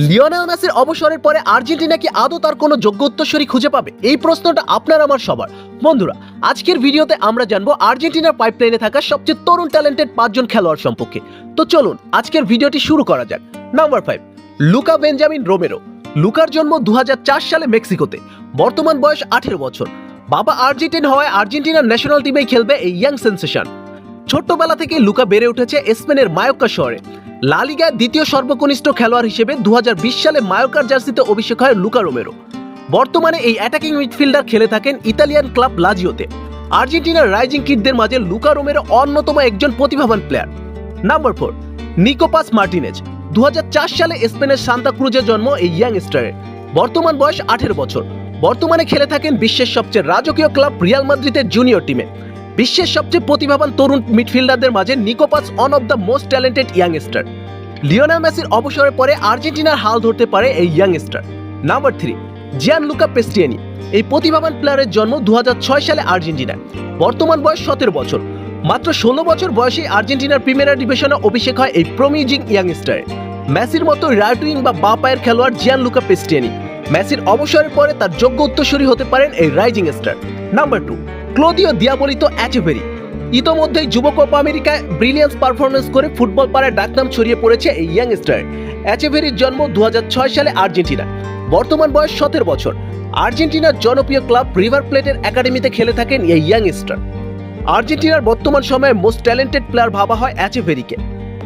Lionel মেসির অবসরের পরে আর্জেন্টিনা কি আদৌ তার কোনো যোগ্য উত্তরসূরি খুঁজে পাবে? এই প্রশ্নটা আপনার আমার সবার। বন্ধুরা, আজকের ভিডিওতে আমরা জানবো আর্জেন্টিনার পাইপলাইনে থাকা সবচেয়ে তরুণ ট্যালেন্টেড 5 জন খেলোয়াড় সম্পর্কে। তো চলুন আজকের ভিডিওটি শুরু করা যাক। Number 5, Luka Benjamin Romero. লুকার জন্ম 2004 সালে মেক্সিকোতে। বর্তমান বয়স 18 বছর। বাবা আর্জেন্টিন হওয়ায় আর্জেন্টিনার ন্যাশনাল টিমেই খেলবে এই ইয়াং সেন্সেশন। ছোট্টবেলা থেকে লুকা বেড়ে উঠেছে স্পেনের মায়োক্কা শহরে। লা লিগায় দ্বিতীয় সর্বকনিষ্ঠ খেলোয়াড় হিসেবে 2020 সালে মায়োর্কার জার্সিতে অভিষেক হয় লুকা রোমেরো। বর্তমানে এই অ্যাটাকিং মিডফিল্ডার খেলে থাকেন ইতালিয়ান ক্লাব লাজিওতে। আর্জেন্টিনার রাইজিং কিডদের মাঝে লুকা রোমেরো অন্যতম একজন প্রতিভাবান প্লেয়ার। Number 4, নিকোপাস Martinez. 2004 সালে স্পেনের সান্তা ক্রুজে জন্ম এই ইয়াং স্টারের। বর্তমান বয়স 18 বছর। বর্তমানে খেলে থাকেন বিশ্বের সবচেয়ে রাজকীয় ক্লাব রিয়াল মাদ্রিদের জুনিয়র টিমে। বিশ্বের সবচেয়ে প্রতিভাবান তরুণ মিডফিল্ডারদের মাঝে Nico Paz one of the most talented youngster. Lionel মেসির অবসরের পরে আর্জেন্টিনার হাল ধরতে পারে এই ইয়াংস্টার। Number 3, Gianluca পেস্টিয়ানি। এই প্রতিভাবান প্লেয়ারের জন্ম 2006 সালে আর্জেন্টিনায়। বর্তমান বয়স 17 বছর। মাত্র 16 বছর বয়সে আর্জেন্টিনার প্রিমিয়ার ডিভিশনে অভিষেক হয় এই প্রমিজিং ইয়াংস্টারের। মেসির মতো রাইট উইং বা বাঁ পায়ের খেলোয়াড় জিয়ানলুকা পেস্টিয়ানি। মেসির অবসরের পরে তার যোগ্য উত্তরসূরি হতে পারেন এই rising star. Number 2, Claudio Diablito Echeverri. ইতোমধ্যেই যুব কোপা আমেরিকায় ব্রিলিয়ান্স পারফরমেন্স করে ফুটবল পাড়ায় ডাকনাম ছড়িয়ে পড়েছে এই ইয়াং স্টার। অ্যাচেভেরির জন্ম 2006 সালে আর্জেন্টিনা। বর্তমান বয়স 17 বছর। আর্জেন্টিনার জনপ্রিয় ক্লাব রিভার প্লেটের একাডেমিতে খেলে থাকেন এই ইয়াং স্টার। আর্জেন্টিনার বর্তমান সময়ে মোস্ট ট্যালেন্টেড প্লেয়ার ভাবা হয় অ্যাচেভেরিকে।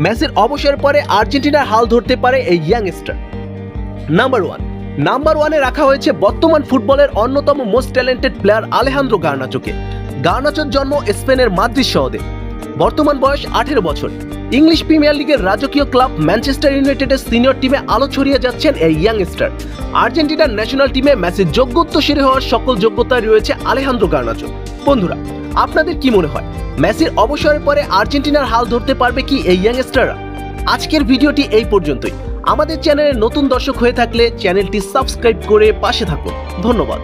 মেসির অবসরের পরে আর্জেন্টিনার হাল ধরতে পারে এই ইয়াং স্টার। নাম্বার 1-এ রাখা হয়েছে বর্তমান ফুটবলের অন্যতম মোস্ট ট্যালেন্টেড প্লেয়ার আলেহান্দ্রো গার্নাচোকে। গার্নাচোর জন্ম স্পেনের মাদ্রিদ শহরে। বর্তমান বয়স 18 বছর। ইংলিশ প্রিমিয়ার লিগের রাজকীয় ক্লাব ম্যানচেস্টার ইউনাইটেডের সিনিয়র টিমে আলো ছড়িয়ে যাচ্ছেন এই ইয়াং স্টার। আর্জেন্টিনার ন্যাশনাল টিমে মেসির যোগ্য উত্তরসূরি হওয়ার সকল যোগ্যতায় রয়েছে আলেহান্দ্রো গার্নাচো। বন্ধুরা, আপনাদের কি মনে হয় মেসির অবসরের পরে আর্জেন্টিনার হাল ধরতে পারবে কি এই ইয়াং স্টাররা? আজকের ভিডিওটি এই পর্যন্তই। আমাদের চ্যানেলে নতুন দর্শক হয়ে থাকলে চ্যানেলটি সাবস্ক্রাইব করে পাশে থাকুন। ধন্যবাদ।